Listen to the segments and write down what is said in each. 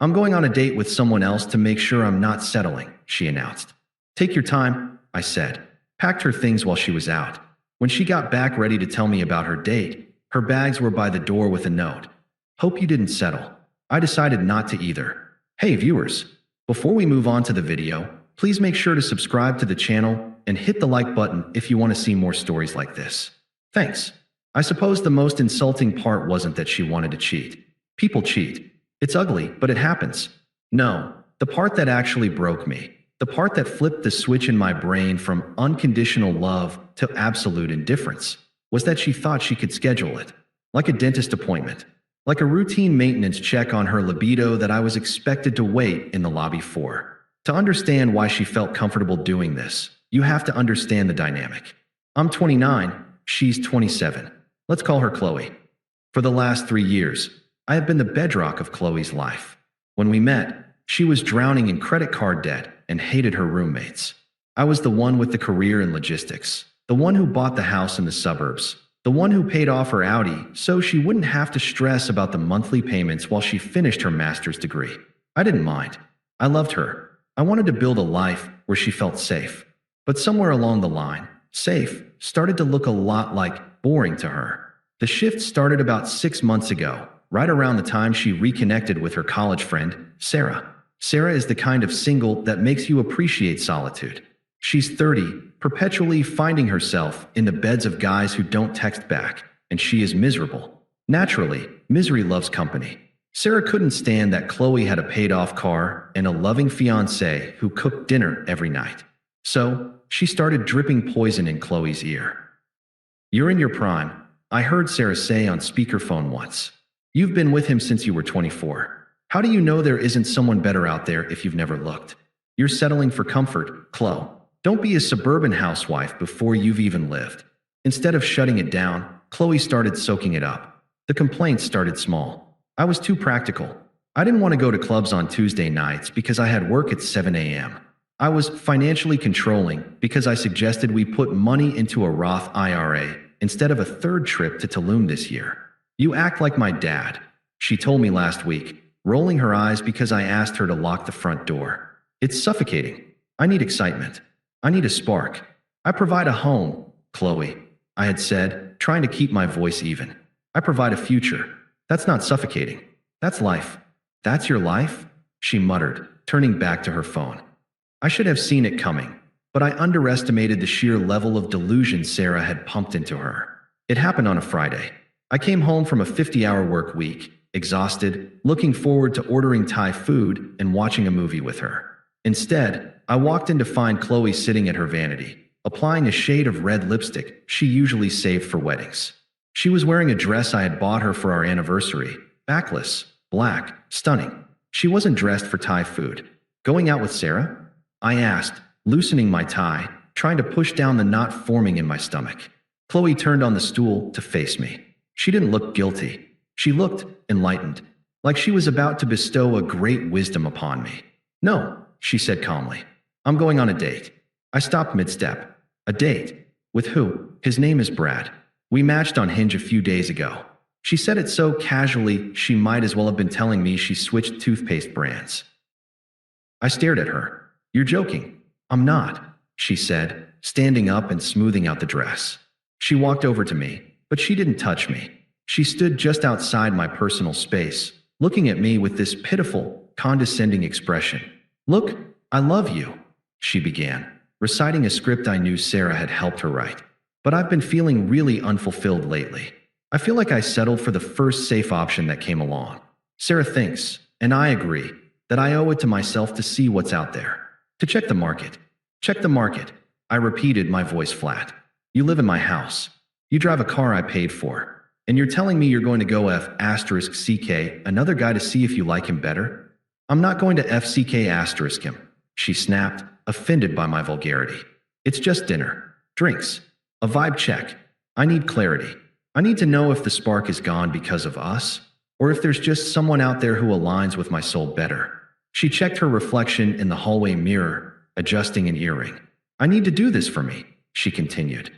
I'm going on a date with someone else to make sure I'm not settling, she announced. Take your time, I said. Packed her things while she was out. When she got back ready to tell me about her date, her bags were by the door with a note. Hope you didn't settle. I decided not to either. Hey viewers, before we move on to the video, please make sure to subscribe to the channel and hit the like button if you want to see more stories like this. Thanks. I suppose the most insulting part wasn't that she wanted to cheat. People cheat. It's ugly, but it happens. No, the part that actually broke me, the part that flipped the switch in my brain from unconditional love to absolute indifference, was that she thought she could schedule it. Like a dentist appointment. Like a routine maintenance check on her libido that I was expected to wait in the lobby for. To understand why she felt comfortable doing this, you have to understand the dynamic. I'm 29, she's 27. Let's call her Qley. For the last 3 years, I have been the bedrock of Qley's life. When we met, she was drowning in credit card debt and hated her roommates. I was the one with the career in logistics, the one who bought the house in the suburbs, the one who paid off her Audi so she wouldn't have to stress about the monthly payments while she finished her master's degree. I didn't mind. I loved her. I wanted to build a life where she felt safe. But somewhere along the line, safe started to look a lot like boring to her. The shift started about 6 months ago, right around the time she reconnected with her college friend, Sarah. Sarah is the kind of single that makes you appreciate solitude. She's 30, perpetually finding herself in the beds of guys who don't text back, and she is miserable. Naturally, misery loves company. Sarah couldn't stand that Qley had a paid-off car and a loving fiancé who cooked dinner every night. So, she started dripping poison in Qley's ear. You're in your prime, I heard Sarah say on speakerphone once. You've been with him since you were 24. How do you know there isn't someone better out there if you've never looked? You're settling for comfort, Qley. Don't be a suburban housewife before you've even lived. Instead of shutting it down, Qley started soaking it up. The complaints started small. I was too practical. I didn't want to go to clubs on Tuesday nights because I had work at 7 a.m. I was financially controlling because I suggested we put money into a Roth IRA instead of a third trip to Tulum this year. You act like my dad, she told me last week, rolling her eyes because I asked her to lock the front door. It's suffocating. I need excitement. I need a spark. I provide a home, Qley, I had said, trying to keep my voice even. I provide a future. That's not suffocating. That's life. That's your life? She muttered, turning back to her phone. I should have seen it coming, but I underestimated the sheer level of delusion Sarah had pumped into her. It happened on a Friday. I came home from a 50-hour work week, exhausted, looking forward to ordering Thai food and watching a movie with her. Instead, I walked in to find Qley sitting at her vanity, applying a shade of red lipstick she usually saved for weddings. She was wearing a dress I had bought her for our anniversary, backless, black, stunning. She wasn't dressed for Thai food. Going out with Sarah? I asked, loosening my tie, trying to push down the knot forming in my stomach. Qley turned on the stool to face me. She didn't look guilty. She looked enlightened, like she was about to bestow a great wisdom upon me. No, she said calmly. I'm going on a date. I stopped mid-step. A date? With who? His name is Brad. We matched on Hinge a few days ago. She said it so casually she might as well have been telling me she switched toothpaste brands. I stared at her. You're joking. I'm not, she said, standing up and smoothing out the dress. She walked over to me, but she didn't touch me. She stood just outside my personal space, looking at me with this pitiful, condescending expression. Look, I love you, she began, reciting a script I knew Sarah had helped her write. But I've been feeling really unfulfilled lately. I feel like I settled for the first safe option that came along. Sarah thinks, and I agree, that I owe it to myself to see what's out there. To check the market. Check the market, I repeated, my voice flat. You live in my house. You drive a car I paid for. And you're telling me you're going to go F***CK another guy to see if you like him better? I'm not going to FCK* him, she snapped, offended by my vulgarity. It's just dinner. Drinks. A vibe check. I need clarity. I need to know if the spark is gone because of us, or if there's just someone out there who aligns with my soul better. She checked her reflection in the hallway mirror, adjusting an earring. I need to do this for me, she continued.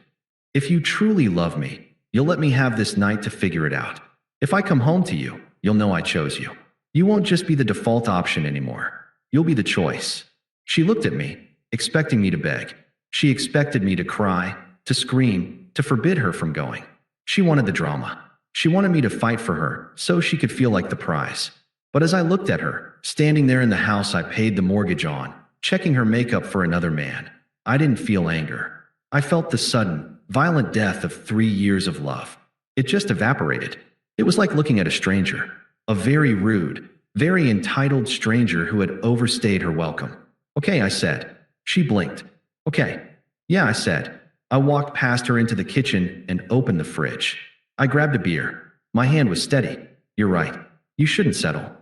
If you truly love me, you'll let me have this night to figure it out. If I come home to you, you'll know I chose you. You won't just be the default option anymore. You'll be the choice." She looked at me, expecting me to beg. She expected me to cry, to scream, to forbid her from going. She wanted the drama. She wanted me to fight for her so she could feel like the prize. But as I looked at her, standing there in the house I paid the mortgage on, checking her makeup for another man, I didn't feel anger. I felt the sudden, violent death of 3 years of love. It just evaporated. It was like looking at a stranger, a very rude, very entitled stranger who had overstayed her welcome. "Okay," I said. She blinked. "Okay." "Yeah," I said. I walked past her into the kitchen and opened the fridge. I grabbed a beer. My hand was steady. "You're right. You shouldn't settle.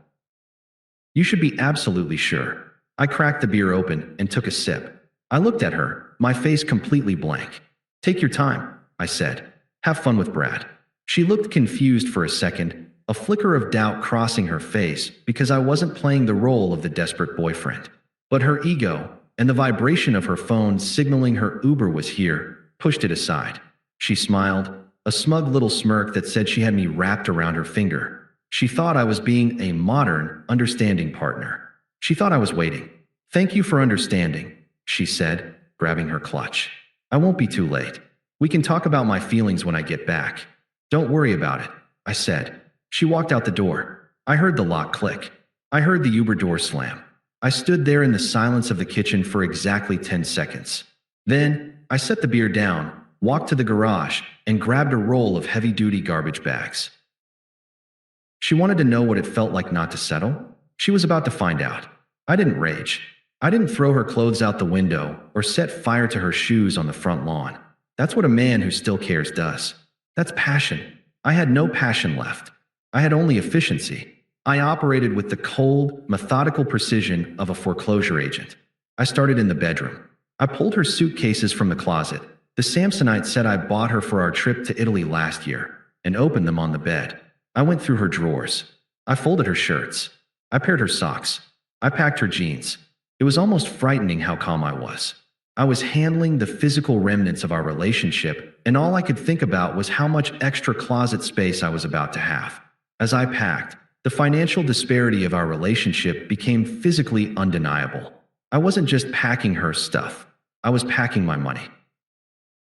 You should be absolutely sure." I cracked the beer open and took a sip. I looked at her, my face completely blank. "Take your time," I said. "Have fun with Brad." She looked confused for a second, a flicker of doubt crossing her face because I wasn't playing the role of the desperate boyfriend. But her ego, and the vibration of her phone signaling her Uber was here, pushed it aside. She smiled, a smug little smirk that said she had me wrapped around her finger. She thought I was being a modern, understanding partner. She thought I was waiting. "Thank you for understanding," she said, grabbing her clutch. "I won't be too late. We can talk about my feelings when I get back." "Don't worry about it," I said. She walked out the door. I heard the lock click. I heard the Uber door slam. I stood there in the silence of the kitchen for exactly 10 seconds. Then, I set the beer down, walked to the garage, and grabbed a roll of heavy-duty garbage bags. She wanted to know what it felt like not to settle. She was about to find out. I didn't rage. I didn't throw her clothes out the window or set fire to her shoes on the front lawn. That's what a man who still cares does. That's passion. I had no passion left. I had only efficiency. I operated with the cold, methodical precision of a foreclosure agent. I started in the bedroom. I pulled her suitcases from the closet, the Samsonite set I bought her for our trip to Italy last year, and opened them on the bed. I went through her drawers. I folded her shirts. I paired her socks. I packed her jeans. It was almost frightening how calm I was. I was handling the physical remnants of our relationship, and all I could think about was how much extra closet space I was about to have. As I packed, the financial disparity of our relationship became physically undeniable. I wasn't just packing her stuff. I was packing my money.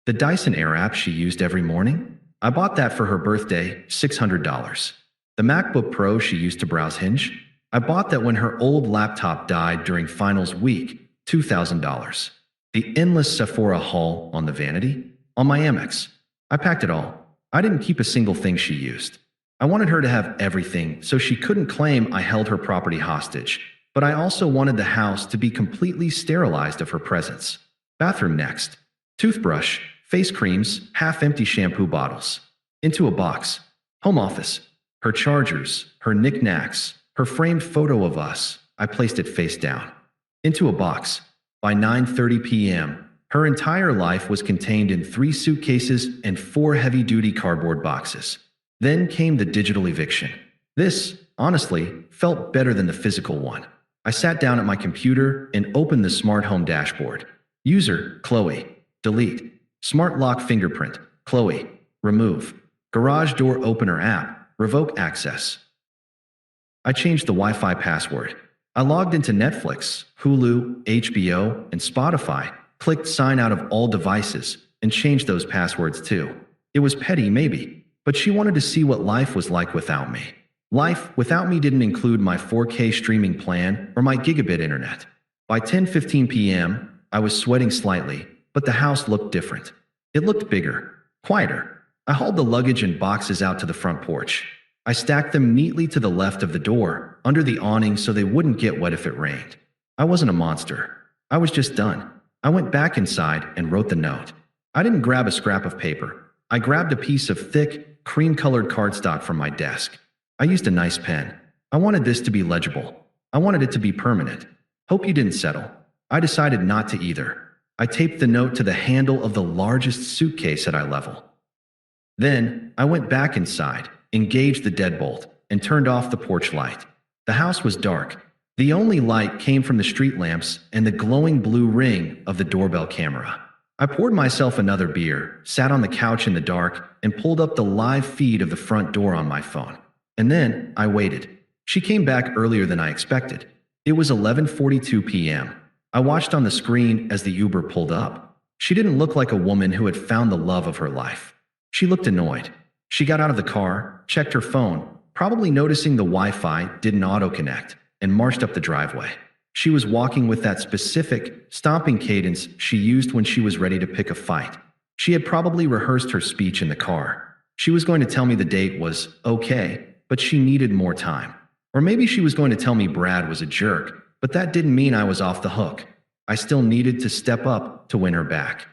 The Dyson Airwrap she used every morning? I bought that for her birthday, $600. The MacBook Pro she used to browse Hinge? I bought that when her old laptop died during finals week, $2,000. The endless Sephora haul on the vanity? On my Amex. I packed it all. I didn't keep a single thing she used. I wanted her to have everything so she couldn't claim I held her property hostage, but I also wanted the house to be completely sterilized of her presence. Bathroom next. Toothbrush, face creams, half-empty shampoo bottles. Into a box. Home office. Her chargers, her knickknacks, her framed photo of us. I placed it face down. Into a box. By 9:30 p.m., her entire life was contained in 3 suitcases and 4 heavy-duty cardboard boxes. Then came the digital eviction. This, honestly, felt better than the physical one. I sat down at my computer and opened the smart home dashboard. User, Qley. Delete. Smart lock fingerprint, Qley. Remove. Garage door opener app, revoke access. I changed the Wi-Fi password. I logged into Netflix, Hulu, HBO, and Spotify, clicked sign out of all devices, and changed those passwords too. It was petty, maybe, but she wanted to see what life was like without me. Life without me didn't include my 4K streaming plan or my gigabit internet. By 10:15 p.m., I was sweating slightly, but the house looked different. It looked bigger, quieter. I hauled the luggage and boxes out to the front porch. I stacked them neatly to the left of the door, under the awning so they wouldn't get wet if it rained. I wasn't a monster. I was just done. I went back inside and wrote the note. I didn't grab a scrap of paper. I grabbed a piece of thick, cream-colored cardstock from my desk. I used a nice pen. I wanted this to be legible. I wanted it to be permanent. Hope you didn't settle. I decided not to either. I taped the note to the handle of the largest suitcase at eye level. Then, I went back inside, engaged the deadbolt, and turned off the porch light. The house was dark. The only light came from the street lamps and the glowing blue ring of the doorbell camera. I poured myself another beer, sat on the couch in the dark, and pulled up the live feed of the front door on my phone. And then, I waited. She came back earlier than I expected. It was 11:42 p.m. I watched on the screen as the Uber pulled up. She didn't look like a woman who had found the love of her life. She looked annoyed. She got out of the car, checked her phone, probably noticing the Wi-Fi didn't auto-connect, and marched up the driveway. She was walking with that specific, stomping cadence she used when she was ready to pick a fight. She had probably rehearsed her speech in the car. She was going to tell me the date was okay, but she needed more time. Or maybe she was going to tell me Brad was a jerk, but that didn't mean I was off the hook. I still needed to step up to win her back.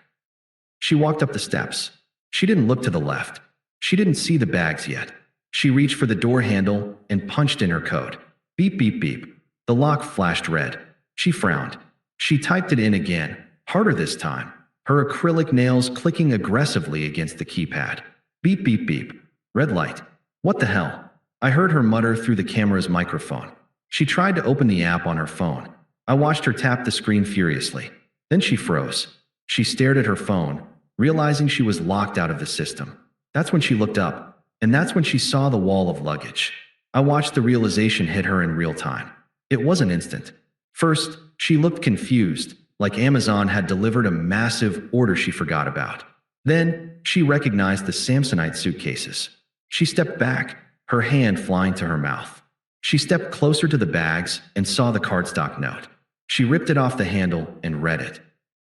She walked up the steps. She didn't look to the left. She didn't see the bags yet. She reached for the door handle and punched in her code. Beep, beep, beep. The lock flashed red. She frowned. She typed it in again, harder this time, her acrylic nails clicking aggressively against the keypad. Beep, beep, beep. Red light. What the hell? I heard her mutter through the camera's microphone. She tried to open the app on her phone. I watched her tap the screen furiously. Then she froze. She stared at her phone, realizing she was locked out of the system. That's when she looked up, and that's when she saw the wall of luggage. I watched the realization hit her in real time. It wasn't instant. First, she looked confused, like Amazon had delivered a massive order she forgot about. Then, she recognized the Samsonite suitcases. She stepped back, her hand flying to her mouth. She stepped closer to the bags and saw the cardstock note. She ripped it off the handle and read it.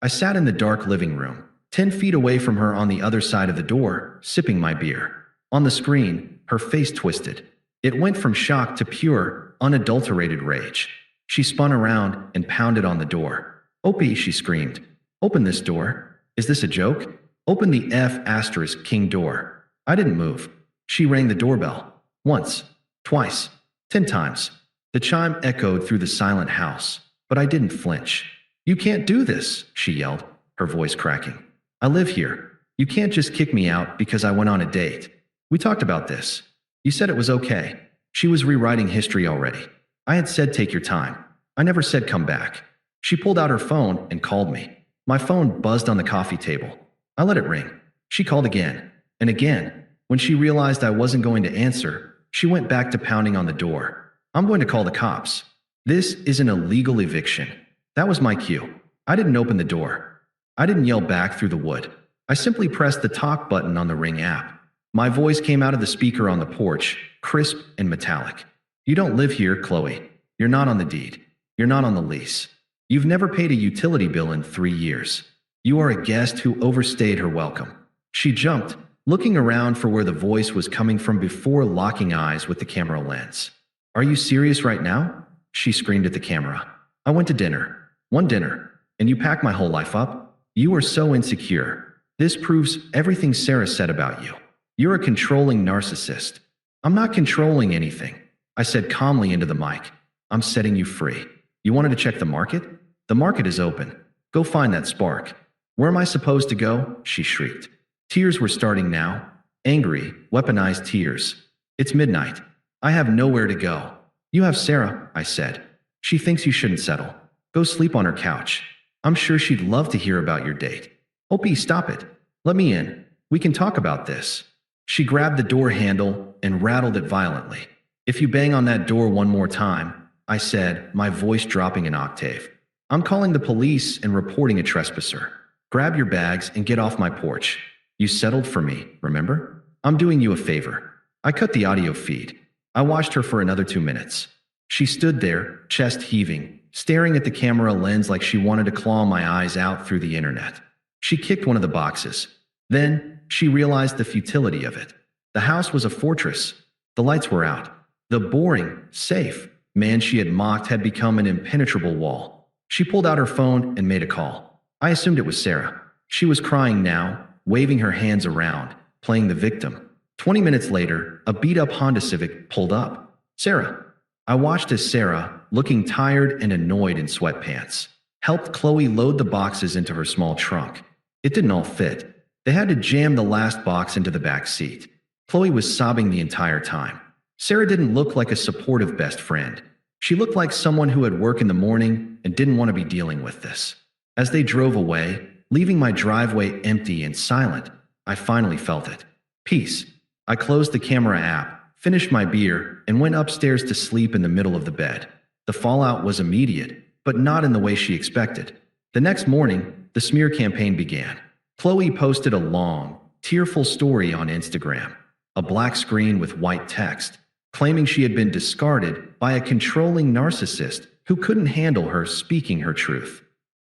I sat in the dark living room, 10 feet away from her on the other side of the door, sipping my beer. On the screen, her face twisted. It went from shock to pure, unadulterated rage. She spun around and pounded on the door. "Opie," she screamed. "Open this door. Is this a joke? Open the F***king door." I didn't move. She rang the doorbell. Once, twice, 10 times. The chime echoed through the silent house, but I didn't flinch. "You can't do this," she yelled, her voice cracking. "I live here. You can't just kick me out because I went on a date. We talked about this. You said it was okay." She was rewriting history already. I had said take your time. I never said come back. She pulled out her phone and called me. My phone buzzed on the coffee table. I let it ring. She called again and again. When she realized I wasn't going to answer, she went back to pounding on the door. "I'm going to call the cops. This is an illegal eviction." That was my cue. I didn't open the door. I didn't yell back through the wood. I simply pressed the talk button on the Ring app. My voice came out of the speaker on the porch, crisp and metallic. "You don't live here, Qley. You're not on the deed. You're not on the lease. You've never paid a utility bill in 3 years. You are a guest who overstayed her welcome." She jumped, looking around for where the voice was coming from before locking eyes with the camera lens. "Are you serious right now?" she screamed at the camera. "I went to dinner. One dinner. And you packed my whole life up? You are so insecure. This proves everything Sarah said about you. You're a controlling narcissist." "I'm not controlling anything," I said calmly into the mic. "I'm setting you free. You wanted to check the market? The market is open. Go find that spark." "Where am I supposed to go?" she shrieked. Tears were starting now. Angry, weaponized tears. "It's midnight. I have nowhere to go." "You have Sarah," I said. "She thinks you shouldn't settle. Go sleep on her couch. I'm sure she'd love to hear about your date." "Opie, stop it. Let me in. We can talk about this." She grabbed the door handle and rattled it violently. "If you bang on that door one more time," I said, my voice dropping an octave, "I'm calling the police and reporting a trespasser. Grab your bags and get off my porch. You settled for me, remember? I'm doing you a favor." I cut the audio feed. I watched her for another 2 minutes. She stood there, chest heaving, staring at the camera lens like she wanted to claw my eyes out through the internet. She kicked one of the boxes. Then, she realized the futility of it. The house was a fortress. The lights were out. The boring, safe man she had mocked had become an impenetrable wall. She pulled out her phone and made a call. I assumed it was Sarah. She was crying now, waving her hands around, playing the victim. 20 minutes later, a beat-up Honda Civic pulled up. "Sarah." I watched as Sarah, looking tired and annoyed in sweatpants, helped Qley load the boxes into her small trunk. It didn't all fit. They had to jam the last box into the back seat. Qley was sobbing the entire time. Sarah didn't look like a supportive best friend. She looked like someone who had work in the morning and didn't want to be dealing with this. As they drove away, leaving my driveway empty and silent, I finally felt it. Peace. I closed the camera app, finished my beer, and went upstairs to sleep in the middle of the bed. The fallout was immediate, but not in the way she expected. The next morning, the smear campaign began. Qley posted a long, tearful story on Instagram, a black screen with white text, claiming she had been discarded by a controlling narcissist who couldn't handle her speaking her truth.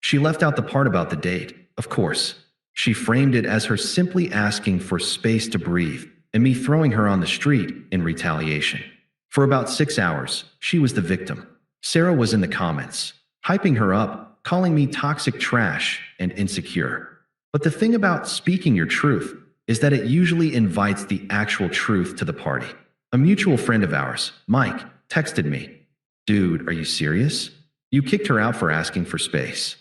She left out the part about the date, of course. She framed it as her simply asking for space to breathe and me throwing her on the street in retaliation. For about 6 hours, she was the victim. Sarah was in the comments, hyping her up, calling me toxic trash and insecure. But the thing about speaking your truth is that it usually invites the actual truth to the party. A mutual friend of ours, Mike, texted me, "Dude, are you serious? You kicked her out for asking for space."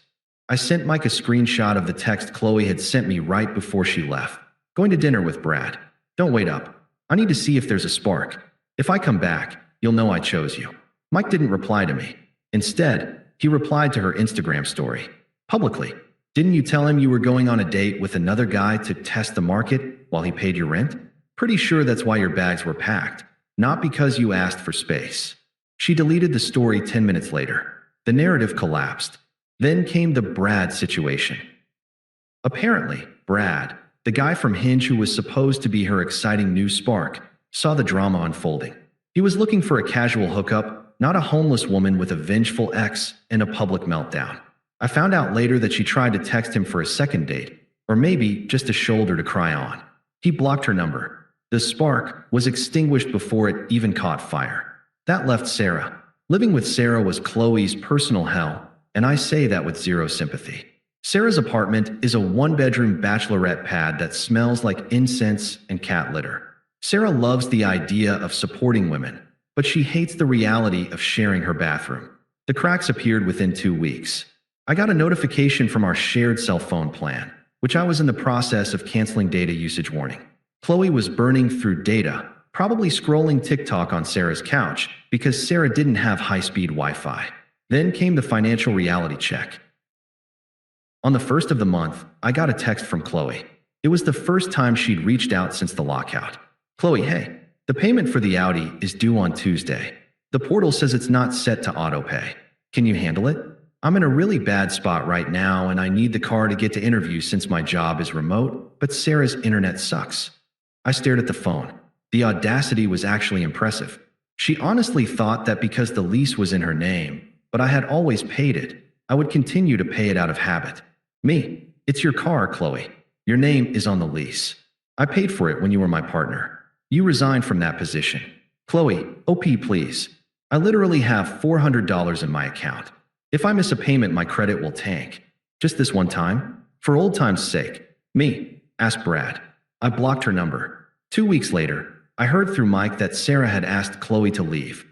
I sent Mike a screenshot of the text Qley had sent me right before she left. "Going to dinner with Brad. Don't wait up. I need to see if there's a spark. If I come back, you'll know I chose you." Mike didn't reply to me. Instead, he replied to her Instagram story. Publicly, "Didn't you tell him you were going on a date with another guy to test the market while he paid your rent? Pretty sure that's why your bags were packed, not because you asked for space." She deleted the story 10 minutes later. The narrative collapsed. Then came the Brad situation. Apparently, Brad, the guy from Hinge who was supposed to be her exciting new spark, saw the drama unfolding. He was looking for a casual hookup, not a homeless woman with a vengeful ex and a public meltdown. I found out later that she tried to text him for a second date, or maybe just a shoulder to cry on. He blocked her number. The spark was extinguished before it even caught fire. That left Sarah. Living with Sarah was Qley's personal hell, and I say that with zero sympathy. Sarah's apartment is a one-bedroom bachelorette pad that smells like incense and cat litter. Sarah loves the idea of supporting women, but she hates the reality of sharing her bathroom. The cracks appeared within 2 weeks. I got a notification from our shared cell phone plan, which I was in the process of canceling data usage warning. Qley was burning through data, probably scrolling TikTok on Sarah's couch because Sarah didn't have high-speed Wi-Fi. Then came the financial reality check. On the 1st of the month, I got a text from Qley. It was the first time she'd reached out since the lockout. "Qley, hey, the payment for the Audi is due on Tuesday. The portal says it's not set to autopay. Can you handle it? I'm in a really bad spot right now and I need the car to get to interviews since my job is remote, but Sarah's internet sucks." I stared at the phone. The audacity was actually impressive. She honestly thought that because the lease was in her name, but I had always paid it, I would continue to pay it out of habit. "Me, it's your car, Qley. Your name is on the lease. I paid for it when you were my partner. You resigned from that position. Qley, OP please. I literally have $400 in my account. If I miss a payment, my credit will tank. Just this one time? For old time's sake. Me, ask Brad." I blocked her number. 2 weeks later, I heard through Mike that Sarah had asked Qley to leave.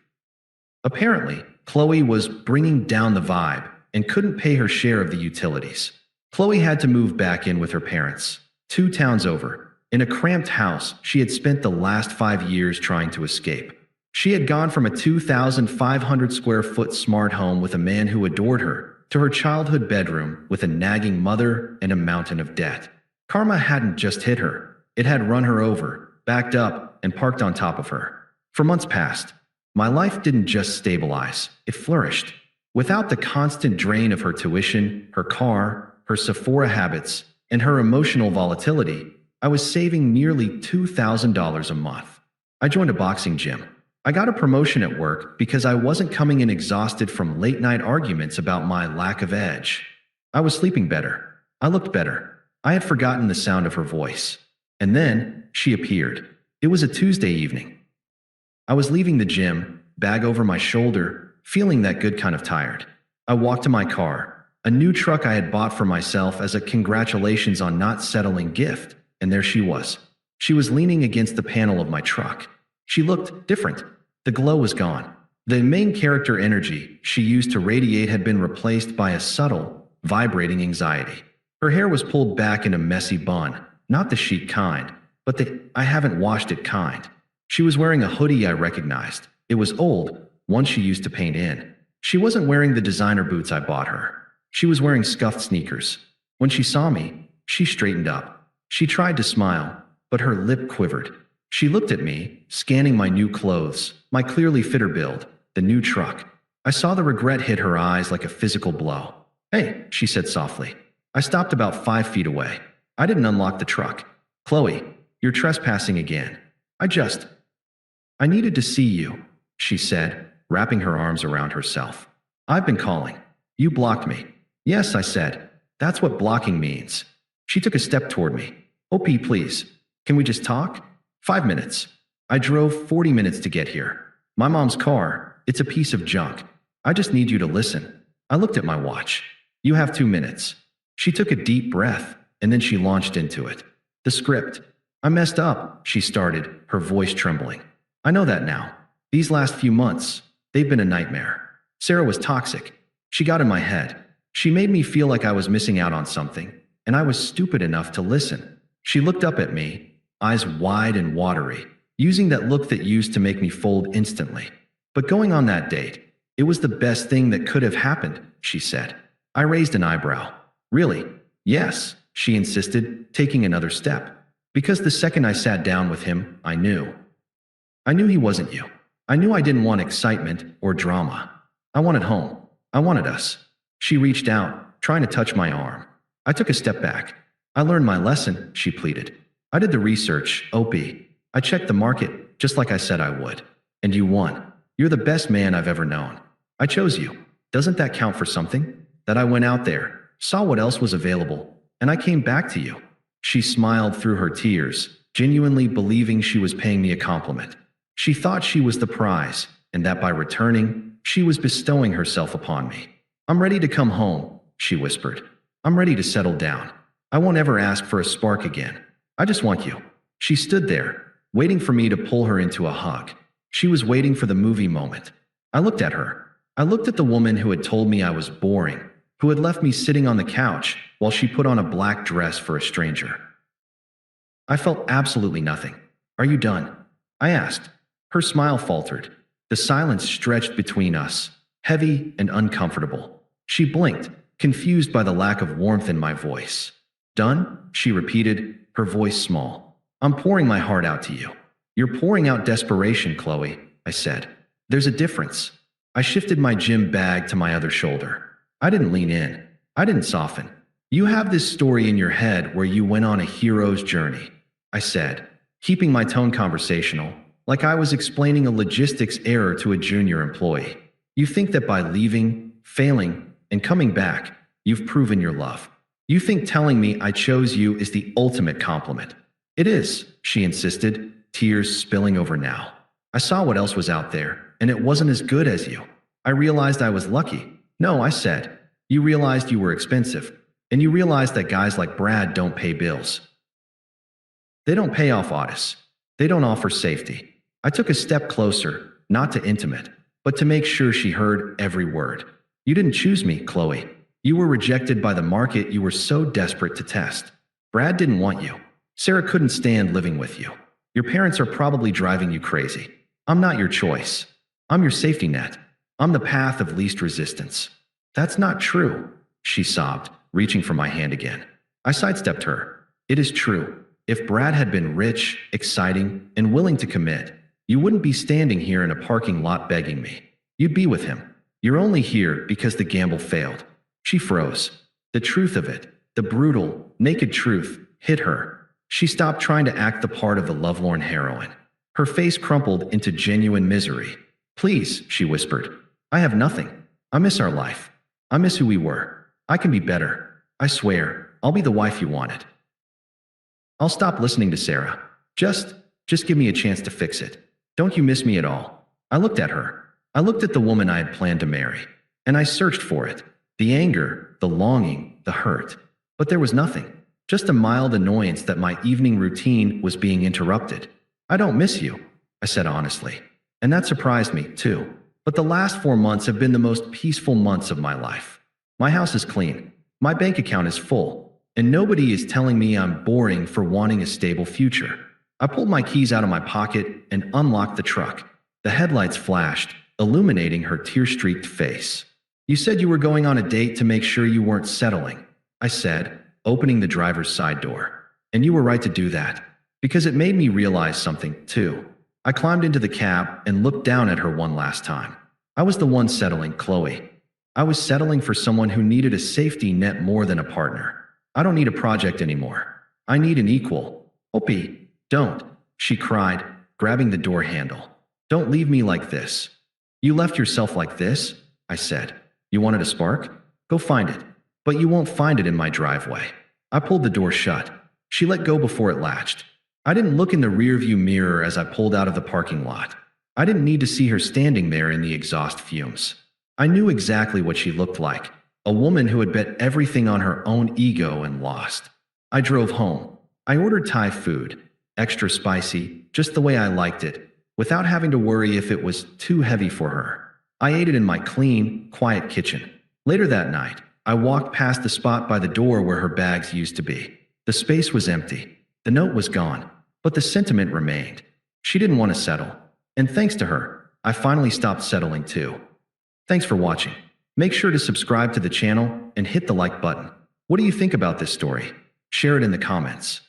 Apparently, Qley was bringing down the vibe and couldn't pay her share of the utilities. Qley had to move back in with her parents, 2 towns over, in a cramped house she had spent the last 5 years trying to escape. She had gone from a 2,500 square foot smart home with a man who adored her to her childhood bedroom with a nagging mother and a mountain of debt. Karma hadn't just hit her. It had run her over, backed up, and parked on top of her. For months past, my life didn't just stabilize, it flourished. Without the constant drain of her tuition, her car, her Sephora habits, and her emotional volatility, I was saving nearly $2,000 a month. I joined a boxing gym. I got a promotion at work because I wasn't coming in exhausted from late-night arguments about my lack of edge. I was sleeping better. I looked better. I had forgotten the sound of her voice. And then, she appeared. It was a Tuesday evening. I was leaving the gym, bag over my shoulder, feeling that good kind of tired. I walked to my car, a new truck I had bought for myself as a congratulations on not settling gift, and there she was. She was leaning against the panel of my truck. She looked different. The glow was gone. The main character energy she used to radiate had been replaced by a subtle, vibrating anxiety. Her hair was pulled back in a messy bun, not the chic kind, but the "I haven't washed it" kind. She was wearing a hoodie I recognized. It was old, one she used to paint in. She wasn't wearing the designer boots I bought her. She was wearing scuffed sneakers. When she saw me, she straightened up. She tried to smile, but her lip quivered. She looked at me, scanning my new clothes, my clearly fitter build, the new truck. I saw the regret hit her eyes like a physical blow. Hey, she said softly. I stopped about 5 feet away. I didn't unlock the truck. Qley, you're trespassing again. I needed to see you, she said, wrapping her arms around herself. I've been calling. You blocked me. Yes, I said. That's what blocking means. She took a step toward me. OP, please. Can we just talk? 5 minutes. I drove 40 minutes to get here. My mom's car, it's a piece of junk. I just need you to listen. I looked at my watch. You have 2 minutes. She took a deep breath, and then she launched into it. The script. I messed up, she started, her voice trembling. I know that now. These last few months, they've been a nightmare. Sarah was toxic. She got in my head. She made me feel like I was missing out on something, and I was stupid enough to listen. She looked up at me, eyes wide and watery, using that look that used to make me fold instantly. But going on that date, it was the best thing that could have happened, she said. I raised an eyebrow. Really? Yes, she insisted, taking another step. Because the second I sat down with him, I knew. I knew he wasn't you. I knew I didn't want excitement or drama. I wanted home. I wanted us. She reached out, trying to touch my arm. I took a step back. I learned my lesson, she pleaded. I did the research, OP. I checked the market, just like I said I would. And you won. You're the best man I've ever known. I chose you. Doesn't that count for something? That I went out there, saw what else was available, and I came back to you. She smiled through her tears, genuinely believing she was paying me a compliment. She thought she was the prize, and that by returning, she was bestowing herself upon me. I'm ready to come home, she whispered. I'm ready to settle down. I won't ever ask for a spark again. I just want you. She stood there, waiting for me to pull her into a hug. She was waiting for the movie moment. I looked at her. I looked at the woman who had told me I was boring, who had left me sitting on the couch while she put on a black dress for a stranger. I felt absolutely nothing. Are you done? I asked. Her smile faltered. The silence stretched between us, heavy and uncomfortable. She blinked, confused by the lack of warmth in my voice. Done? She repeated, her voice small. I'm pouring my heart out to you. You're pouring out desperation, Qley, I said. There's a difference. I shifted my gym bag to my other shoulder. I didn't lean in. I didn't soften. You have this story in your head where you went on a hero's journey, I said, keeping my tone conversational, like I was explaining a logistics error to a junior employee. You think that by leaving, failing, and coming back, you've proven your love. You think telling me I chose you is the ultimate compliment. It is, she insisted, tears spilling over now. I saw what else was out there, and it wasn't as good as you. I realized I was lucky. No, I said. You realized you were expensive, and you realized that guys like Brad don't pay bills. They don't pay off audits. They don't offer safety. I took a step closer, not to intimate, but to make sure she heard every word. You didn't choose me, Qley. You were rejected by the market you were so desperate to test. Brad didn't want you. Sarah couldn't stand living with you. Your parents are probably driving you crazy. I'm not your choice. I'm your safety net. I'm the path of least resistance. That's not true, she sobbed, reaching for my hand again. I sidestepped her. It is true. If Brad had been rich, exciting, and willing to commit, you wouldn't be standing here in a parking lot begging me. You'd be with him. You're only here because the gamble failed. She froze. The truth of it, the brutal, naked truth, hit her. She stopped trying to act the part of the lovelorn heroine. Her face crumpled into genuine misery. Please, she whispered. I have nothing. I miss our life. I miss who we were. I can be better. I swear, I'll be the wife you wanted. I'll stop listening to Sarah. Just give me a chance to fix it. Don't you miss me at all? I looked at her. I looked at the woman I had planned to marry, and I searched for it. The anger, the longing, the hurt. But there was nothing. Just a mild annoyance that my evening routine was being interrupted. I don't miss you, I said honestly. And that surprised me, too. But the last 4 months have been the most peaceful months of my life. My house is clean. My bank account is full. And nobody is telling me I'm boring for wanting a stable future. I pulled my keys out of my pocket and unlocked the truck. The headlights flashed, illuminating her tear-streaked face. You said you were going on a date to make sure you weren't settling, I said, opening the driver's side door. And you were right to do that. because it made me realize something, too. I climbed into the cab and looked down at her one last time. I was the one settling, Qley. I was settling for someone who needed a safety net more than a partner. I don't need a project anymore. I need an equal. Opie, don't, she cried, grabbing the door handle. Don't leave me like this. You left yourself like this? I said. You wanted a spark? Go find it. But you won't find it in my driveway. I pulled the door shut. She let go before it latched. I didn't look in the rearview mirror as I pulled out of the parking lot. I didn't need to see her standing there in the exhaust fumes. I knew exactly what she looked like, a woman who had bet everything on her own ego and lost. I drove home. I ordered Thai food, extra spicy, just the way I liked it, without having to worry if it was too heavy for her. I ate it in my clean, quiet kitchen. Later that night, I walked past the spot by the door where her bags used to be. The space was empty. The note was gone, but the sentiment remained. She didn't want to settle. And thanks to her, I finally stopped settling too. Thanks for watching. Make sure to subscribe to the channel and hit the like button. What do you think about this story? Share it in the comments.